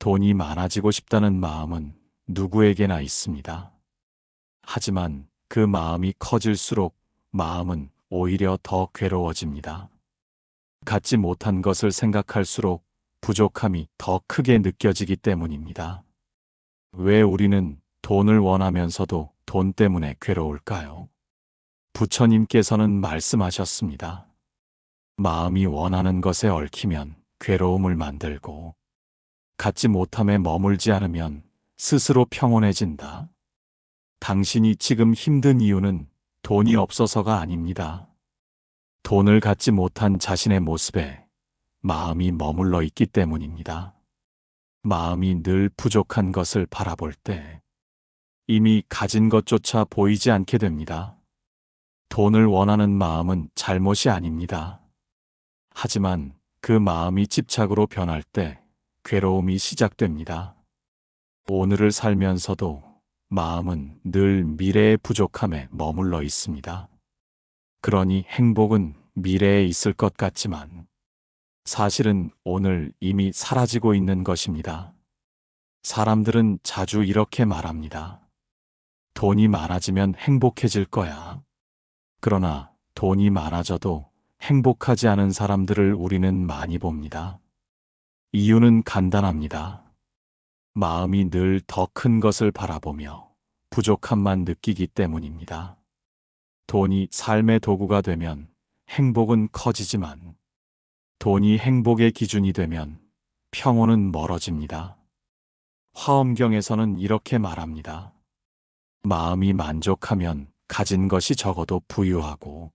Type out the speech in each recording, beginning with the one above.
돈이 많아지고 싶다는 마음은 누구에게나 있습니다. 하지만 그 마음이 커질수록 마음은 오히려 더 괴로워집니다. 갖지 못한 것을 생각할수록 부족함이 더 크게 느껴지기 때문입니다. 왜 우리는 돈을 원하면서도 돈 때문에 괴로울까요? 부처님께서는 말씀하셨습니다. 마음이 원하는 것에 얽히면 괴로움을 만들고 갖지 못함에 머물지 않으면 스스로 평온해진다. 당신이 지금 힘든 이유는 돈이 없어서가 아닙니다. 돈을 갖지 못한 자신의 모습에 마음이 머물러 있기 때문입니다. 마음이 늘 부족한 것을 바라볼 때 이미 가진 것조차 보이지 않게 됩니다. 돈을 원하는 마음은 잘못이 아닙니다. 하지만 그 마음이 집착으로 변할 때 괴로움이 시작됩니다. 오늘을 살면서도 마음은 늘 미래의 부족함에 머물러 있습니다. 그러니 행복은 미래에 있을 것 같지만 사실은 오늘 이미 사라지고 있는 것입니다. 사람들은 자주 이렇게 말합니다. 돈이 많아지면 행복해질 거야. 그러나 돈이 많아져도 행복하지 않은 사람들을 우리는 많이 봅니다. 이유는 간단합니다. 마음이 늘 더 큰 것을 바라보며 부족함만 느끼기 때문입니다. 돈이 삶의 도구가 되면 행복은 커지지만 돈이 행복의 기준이 되면 평온은 멀어집니다. 화엄경에서는 이렇게 말합니다. 마음이 만족하면 가진 것이 적어도 부유하고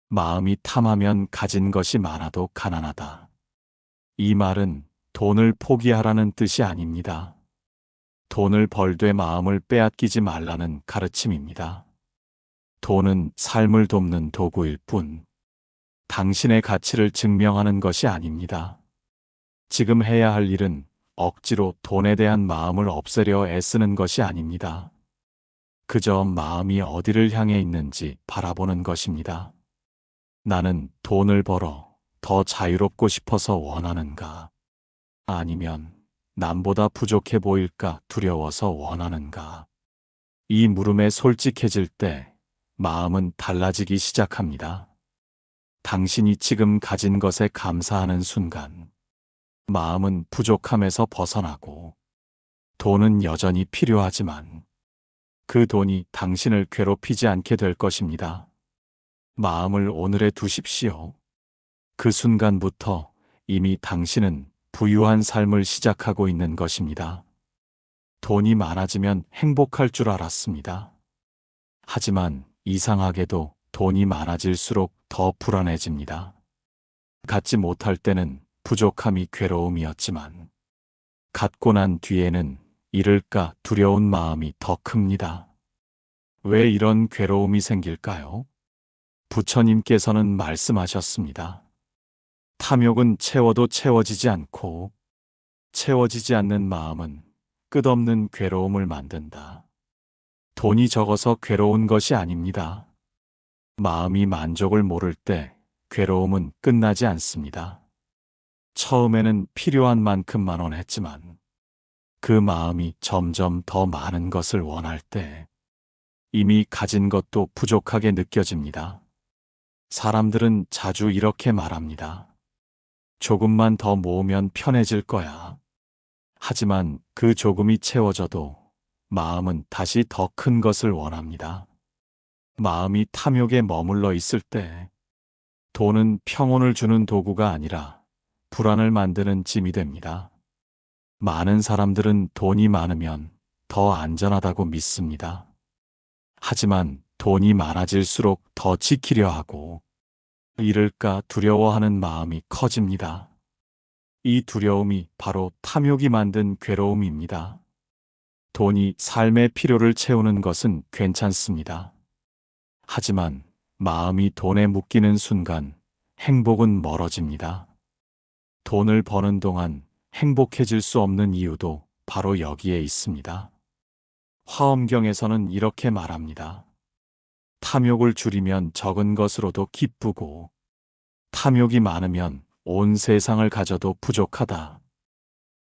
마음이 탐하면 가진 것이 많아도 가난하다. 이 말은 돈을 포기하라는 뜻이 아닙니다. 돈을 벌되 마음을 빼앗기지 말라는 가르침입니다. 돈은 삶을 돕는 도구일 뿐 당신의 가치를 증명하는 것이 아닙니다. 지금 해야 할 일은 억지로 돈에 대한 마음을 없애려 애쓰는 것이 아닙니다. 그저 마음이 어디를 향해 있는지 바라보는 것입니다. 나는 돈을 벌어 더 자유롭고 싶어서 원하는가? 아니면 남보다 부족해 보일까 두려워서 원하는가? 이 물음에 솔직해질 때 마음은 달라지기 시작합니다. 당신이 지금 가진 것에 감사하는 순간 마음은 부족함에서 벗어나고 돈은 여전히 필요하지만 그 돈이 당신을 괴롭히지 않게 될 것입니다. 마음을 오늘에 두십시오. 그 순간부터 이미 당신은 부유한 삶을 시작하고 있는 것입니다. 돈이 많아지면 행복할 줄 알았습니다. 하지만 이상하게도 돈이 많아질수록 더 불안해집니다. 갖지 못할 때는 부족함이 괴로움이었지만 갖고 난 뒤에는 잃을까 두려운 마음이 더 큽니다. 왜 이런 괴로움이 생길까요? 부처님께서는 말씀하셨습니다. 탐욕은 채워도 채워지지 않고 채워지지 않는 마음은 끝없는 괴로움을 만든다. 돈이 적어서 괴로운 것이 아닙니다. 마음이 만족을 모를 때 괴로움은 끝나지 않습니다. 처음에는 필요한 만큼만 원했지만 그 마음이 점점 더 많은 것을 원할 때 이미 가진 것도 부족하게 느껴집니다. 사람들은 자주 이렇게 말합니다. 조금만 더 모으면 편해질 거야. 하지만 그 조금이 채워져도 마음은 다시 더 큰 것을 원합니다. 마음이 탐욕에 머물러 있을 때 돈은 평온을 주는 도구가 아니라 불안을 만드는 짐이 됩니다. 많은 사람들은 돈이 많으면 더 안전하다고 믿습니다. 하지만 돈이 많아질수록 더 지키려 하고 잃을까 두려워하는 마음이 커집니다. 이 두려움이 바로 탐욕이 만든 괴로움입니다. 돈이 삶의 필요를 채우는 것은 괜찮습니다. 하지만 마음이 돈에 묶이는 순간 행복은 멀어집니다. 돈을 버는 동안 행복해질 수 없는 이유도 바로 여기에 있습니다. 화엄경에서는 이렇게 말합니다. 탐욕을 줄이면 적은 것으로도 기쁘고 탐욕이 많으면 온 세상을 가져도 부족하다.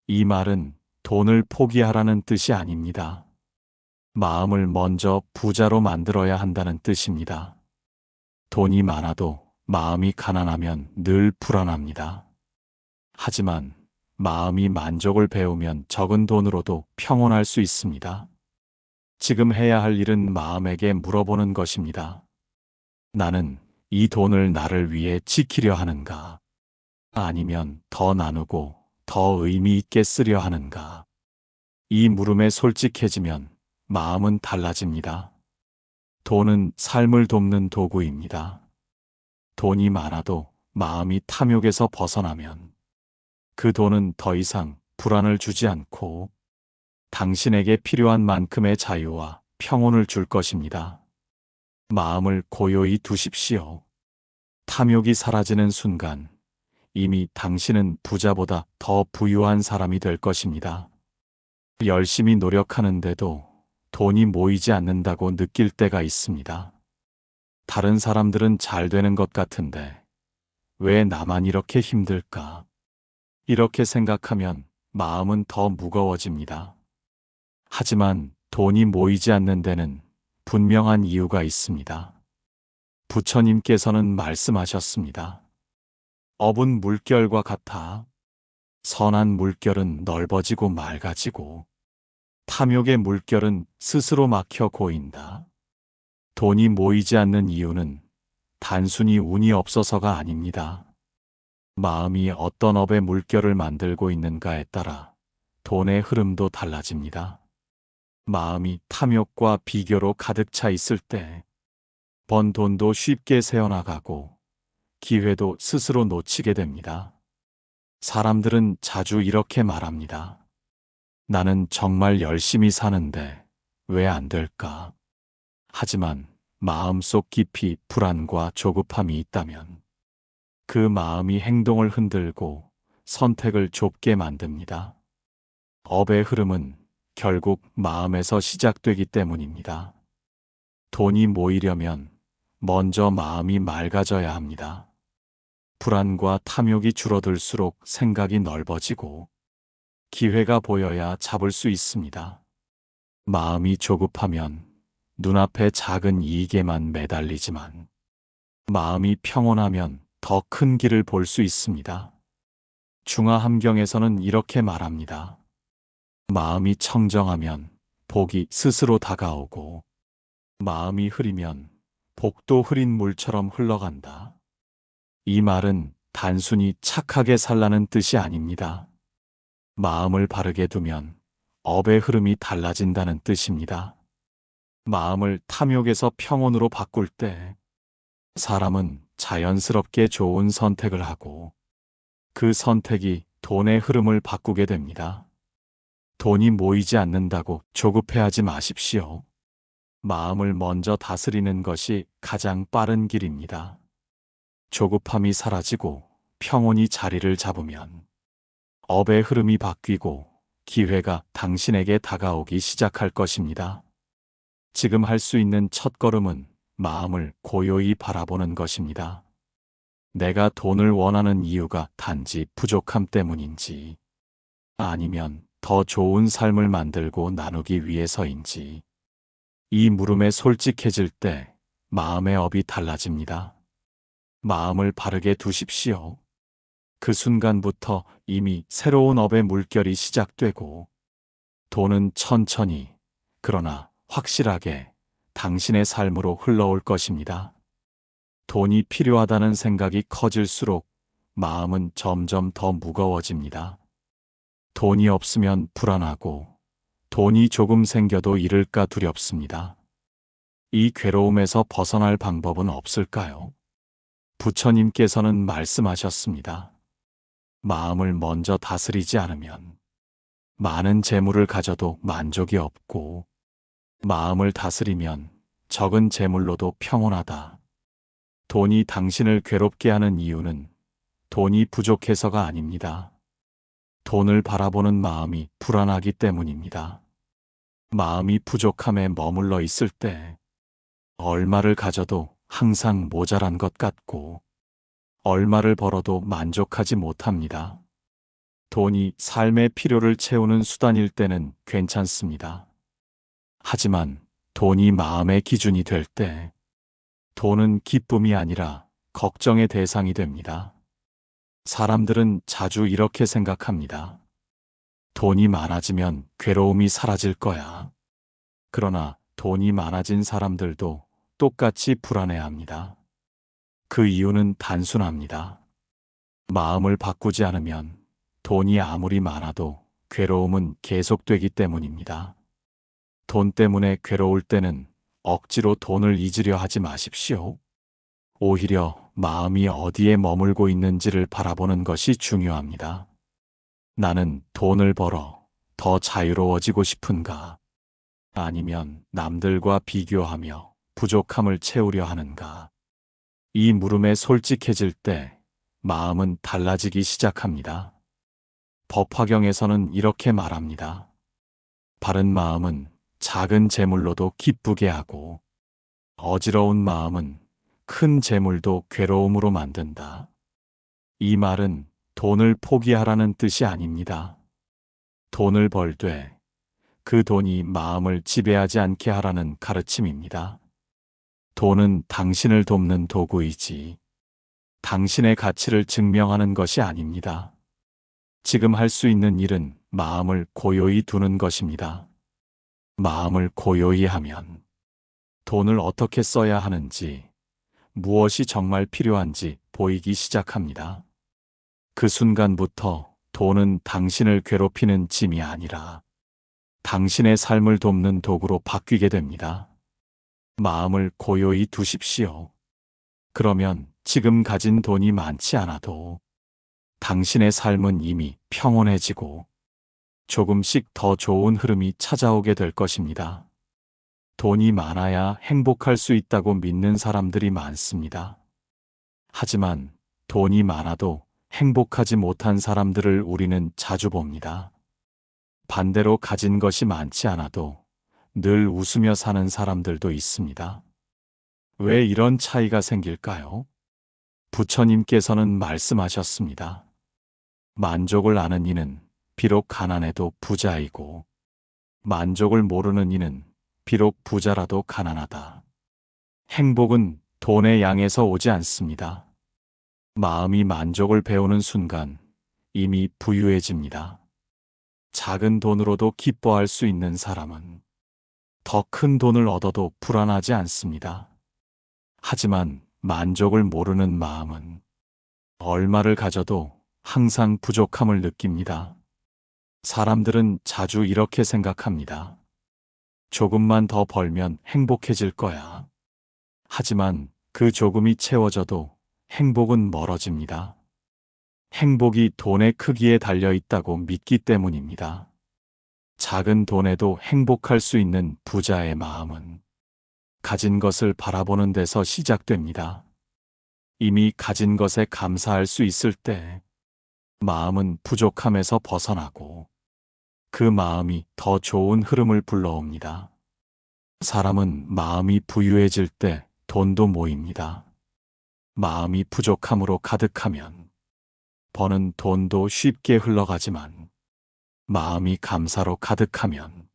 이 말은 돈을 포기하라는 뜻이 아닙니다. 마음을 먼저 부자로 만들어야 한다는 뜻입니다. 돈이 많아도 마음이 가난하면 늘 불안합니다. 하지만 마음이 만족을 배우면 적은 돈으로도 평온할 수 있습니다. 지금 해야 할 일은 마음에게 물어보는 것입니다. 나는 이 돈을 나를 위해 지키려 하는가? 아니면 더 나누고 더 의미 있게 쓰려 하는가? 이 물음에 솔직해지면 마음은 달라집니다. 돈은 삶을 돕는 도구입니다. 돈이 많아도 마음이 탐욕에서 벗어나면 그 돈은 더 이상 불안을 주지 않고 당신에게 필요한 만큼의 자유와 평온을 줄 것입니다. 마음을 고요히 두십시오. 탐욕이 사라지는 순간 이미 당신은 부자보다 더 부유한 사람이 될 것입니다. 열심히 노력하는데도 돈이 모이지 않는다고 느낄 때가 있습니다. 다른 사람들은 잘 되는 것 같은데 왜 나만 이렇게 힘들까? 이렇게 생각하면 마음은 더 무거워집니다. 하지만 돈이 모이지 않는 데는 분명한 이유가 있습니다. 부처님께서는 말씀하셨습니다. 업은 물결과 같아. 선한 물결은 넓어지고 맑아지고 탐욕의 물결은 스스로 막혀 고인다. 돈이 모이지 않는 이유는 단순히 운이 없어서가 아닙니다. 마음이 어떤 업의 물결을 만들고 있는가에 따라 돈의 흐름도 달라집니다. 마음이 탐욕과 비교로 가득 차 있을 때 번 돈도 쉽게 새어나가고 기회도 스스로 놓치게 됩니다. 사람들은 자주 이렇게 말합니다. 나는 정말 열심히 사는데 왜 안 될까? 하지만 마음속 깊이 불안과 조급함이 있다면 그 마음이 행동을 흔들고 선택을 좁게 만듭니다. 업의 흐름은 결국 마음에서 시작되기 때문입니다. 돈이 모이려면 먼저 마음이 맑아져야 합니다. 불안과 탐욕이 줄어들수록 생각이 넓어지고 기회가 보여야 잡을 수 있습니다. 마음이 조급하면 눈앞의 작은 이익에만 매달리지만 마음이 평온하면 더 큰 길을 볼 수 있습니다. 중화함경에서는 이렇게 말합니다. 마음이 청정하면 복이 스스로 다가오고 마음이 흐리면 복도 흐린 물처럼 흘러간다. 이 말은 단순히 착하게 살라는 뜻이 아닙니다. 마음을 바르게 두면 업의 흐름이 달라진다는 뜻입니다. 마음을 탐욕에서 평온으로 바꿀 때 사람은 자연스럽게 좋은 선택을 하고 그 선택이 돈의 흐름을 바꾸게 됩니다. 돈이 모이지 않는다고 조급해하지 마십시오. 마음을 먼저 다스리는 것이 가장 빠른 길입니다. 조급함이 사라지고 평온이 자리를 잡으면 업의 흐름이 바뀌고 기회가 당신에게 다가오기 시작할 것입니다. 지금 할 수 있는 첫걸음은 마음을 고요히 바라보는 것입니다. 내가 돈을 원하는 이유가 단지 부족함 때문인지 아니면 더 좋은 삶을 만들고 나누기 위해서인지 이 물음에 솔직해질 때 마음의 업이 달라집니다. 마음을 바르게 두십시오. 그 순간부터 이미 새로운 업의 물결이 시작되고 돈은 천천히 그러나 확실하게 당신의 삶으로 흘러올 것입니다. 돈이 필요하다는 생각이 커질수록 마음은 점점 더 무거워집니다. 돈이 없으면 불안하고 돈이 조금 생겨도 잃을까 두렵습니다. 이 괴로움에서 벗어날 방법은 없을까요? 부처님께서는 말씀하셨습니다. 마음을 먼저 다스리지 않으면 많은 재물을 가져도 만족이 없고 마음을 다스리면 적은 재물로도 평온하다. 돈이 당신을 괴롭게 하는 이유는 돈이 부족해서가 아닙니다. 돈을 바라보는 마음이 불안하기 때문입니다. 마음이 부족함에 머물러 있을 때 얼마를 가져도 항상 모자란 것 같고 얼마를 벌어도 만족하지 못합니다. 돈이 삶의 필요를 채우는 수단일 때는 괜찮습니다. 하지만 돈이 마음의 기준이 될 때, 돈은 기쁨이 아니라 걱정의 대상이 됩니다. 사람들은 자주 이렇게 생각합니다. 돈이 많아지면 괴로움이 사라질 거야. 그러나 돈이 많아진 사람들도 똑같이 불안해합니다. 그 이유는 단순합니다. 마음을 바꾸지 않으면 돈이 아무리 많아도 괴로움은 계속되기 때문입니다. 돈 때문에 괴로울 때는 억지로 돈을 잊으려 하지 마십시오. 오히려 마음이 어디에 머물고 있는지를 바라보는 것이 중요합니다. 나는 돈을 벌어 더 자유로워지고 싶은가? 아니면 남들과 비교하며 부족함을 채우려 하는가? 이 물음에 솔직해질 때 마음은 달라지기 시작합니다. 법화경에서는 이렇게 말합니다. 바른 마음은 작은 재물로도 기쁘게 하고 어지러운 마음은 큰 재물도 괴로움으로 만든다. 이 말은 돈을 포기하라는 뜻이 아닙니다. 돈을 벌되 그 돈이 마음을 지배하지 않게 하라는 가르침입니다. 돈은 당신을 돕는 도구이지 당신의 가치를 증명하는 것이 아닙니다. 지금 할 수 있는 일은 마음을 고요히 두는 것입니다. 마음을 고요히 하면 돈을 어떻게 써야 하는지, 무엇이 정말 필요한지 보이기 시작합니다. 그 순간부터 돈은 당신을 괴롭히는 짐이 아니라 당신의 삶을 돕는 도구로 바뀌게 됩니다. 마음을 고요히 두십시오. 그러면 지금 가진 돈이 많지 않아도 당신의 삶은 이미 평온해지고 조금씩 더 좋은 흐름이 찾아오게 될 것입니다. 돈이 많아야 행복할 수 있다고 믿는 사람들이 많습니다. 하지만 돈이 많아도 행복하지 못한 사람들을 우리는 자주 봅니다. 반대로 가진 것이 많지 않아도 늘 웃으며 사는 사람들도 있습니다. 왜 이런 차이가 생길까요? 부처님께서는 말씀하셨습니다. 만족을 아는 이는 비록 가난해도 부자이고 만족을 모르는 이는 비록 부자라도 가난하다. 행복은 돈의 양에서 오지 않습니다. 마음이 만족을 배우는 순간 이미 부유해집니다. 작은 돈으로도 기뻐할 수 있는 사람은 더 큰 돈을 얻어도 불안하지 않습니다. 하지만 만족을 모르는 마음은 얼마를 가져도 항상 부족함을 느낍니다. 사람들은 자주 이렇게 생각합니다. 조금만 더 벌면 행복해질 거야. 하지만 그 조금이 채워져도 행복은 멀어집니다. 행복이 돈의 크기에 달려 있다고 믿기 때문입니다. 작은 돈에도 행복할 수 있는 부자의 마음은 가진 것을 바라보는 데서 시작됩니다. 이미 가진 것에 감사할 수 있을 때 마음은 부족함에서 벗어나고 그 마음이 더 좋은 흐름을 불러옵니다. 사람은 마음이 부유해질 때 돈도 모입니다. 마음이 부족함으로 가득하면 버는 돈도 쉽게 흘러가지만 마음이 감사로 가득하면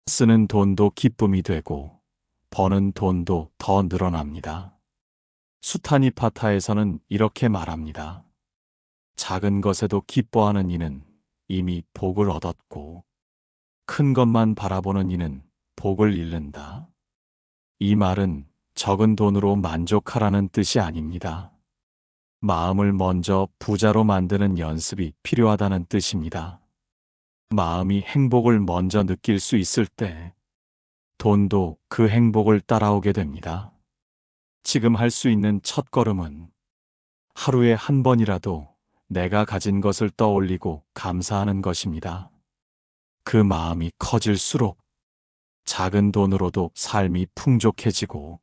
쓰는 돈도 기쁨이 되고 버는 돈도 더 늘어납니다. 수타니파타에서는 이렇게 말합니다. 작은 것에도 기뻐하는 이는 이미 복을 얻었고 큰 것만 바라보는 이는 복을 잃는다. 이 말은 적은 돈으로 만족하라는 뜻이 아닙니다. 마음을 먼저 부자로 만드는 연습이 필요하다는 뜻입니다. 마음이 행복을 먼저 느낄 수 있을 때 돈도 그 행복을 따라오게 됩니다. 지금 할 수 있는 첫 걸음은 하루에 한 번이라도 내가 가진 것을 떠올리고 감사하는 것입니다. 그 마음이 커질수록 작은 돈으로도 삶이 풍족해지고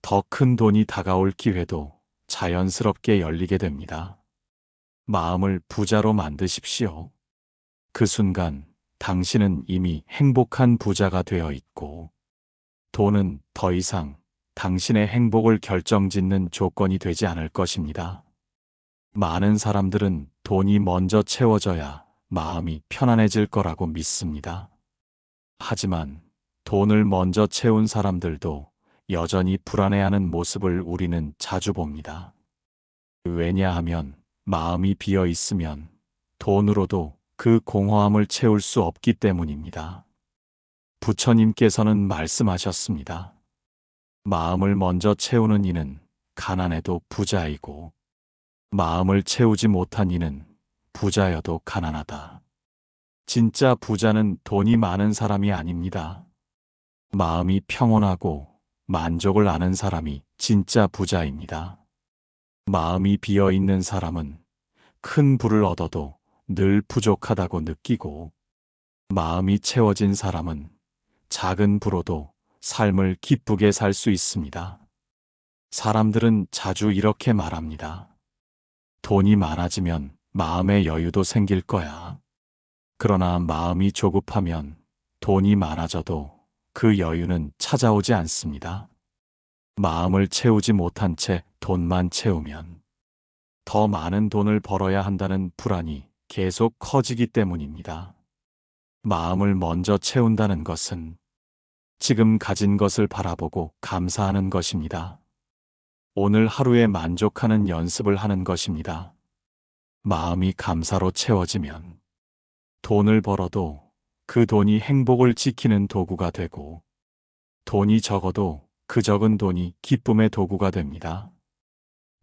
더 큰 돈이 다가올 기회도 자연스럽게 열리게 됩니다. 마음을 부자로 만드십시오. 그 순간 당신은 이미 행복한 부자가 되어 있고 돈은 더 이상 당신의 행복을 결정짓는 조건이 되지 않을 것입니다. 많은 사람들은 돈이 먼저 채워져야 마음이 편안해질 거라고 믿습니다. 하지만 돈을 먼저 채운 사람들도 여전히 불안해하는 모습을 우리는 자주 봅니다. 왜냐하면 마음이 비어 있으면 돈으로도 그 공허함을 채울 수 없기 때문입니다. 부처님께서는 말씀하셨습니다. 마음을 먼저 채우는 이는 가난해도 부자이고, 마음을 채우지 못한 이는 부자여도 가난하다. 진짜 부자는 돈이 많은 사람이 아닙니다. 마음이 평온하고 만족을 아는 사람이 진짜 부자입니다. 마음이 비어 있는 사람은 큰 부를 얻어도 늘 부족하다고 느끼고, 마음이 채워진 사람은 작은 부로도 삶을 기쁘게 살 수 있습니다. 사람들은 자주 이렇게 말합니다. 돈이 많아지면 마음의 여유도 생길 거야. 그러나 마음이 조급하면 돈이 많아져도 그 여유는 찾아오지 않습니다. 마음을 채우지 못한 채 돈만 채우면 더 많은 돈을 벌어야 한다는 불안이 계속 커지기 때문입니다. 마음을 먼저 채운다는 것은 지금 가진 것을 바라보고 감사하는 것입니다. 오늘 하루에 만족하는 연습을 하는 것입니다. 마음이 감사로 채워지면 돈을 벌어도 그 돈이 행복을 지키는 도구가 되고, 돈이 적어도 그 적은 돈이 기쁨의 도구가 됩니다.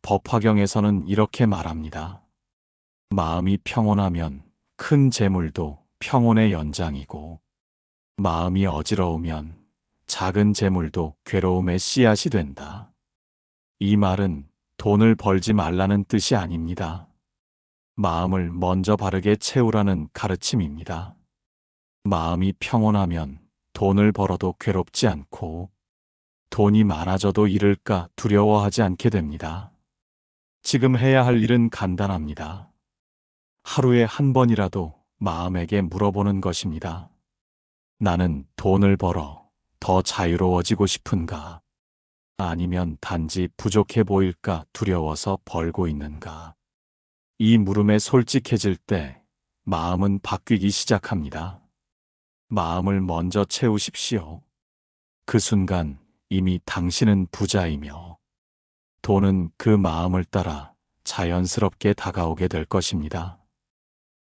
법화경에서는 이렇게 말합니다. 마음이 평온하면 큰 재물도 평온의 연장이고, 마음이 어지러우면 작은 재물도 괴로움의 씨앗이 된다. 이 말은 돈을 벌지 말라는 뜻이 아닙니다. 마음을 먼저 바르게 채우라는 가르침입니다. 마음이 평온하면 돈을 벌어도 괴롭지 않고, 돈이 많아져도 잃을까 두려워하지 않게 됩니다. 지금 해야 할 일은 간단합니다. 하루에 한 번이라도 마음에게 물어보는 것입니다. 나는 돈을 벌어 더 자유로워지고 싶은가? 아니면 단지 부족해 보일까 두려워서 벌고 있는가? 이 물음에 솔직해질 때 마음은 바뀌기 시작합니다. 마음을 먼저 채우십시오. 그 순간 이미 당신은 부자이며 돈은 그 마음을 따라 자연스럽게 다가오게 될 것입니다.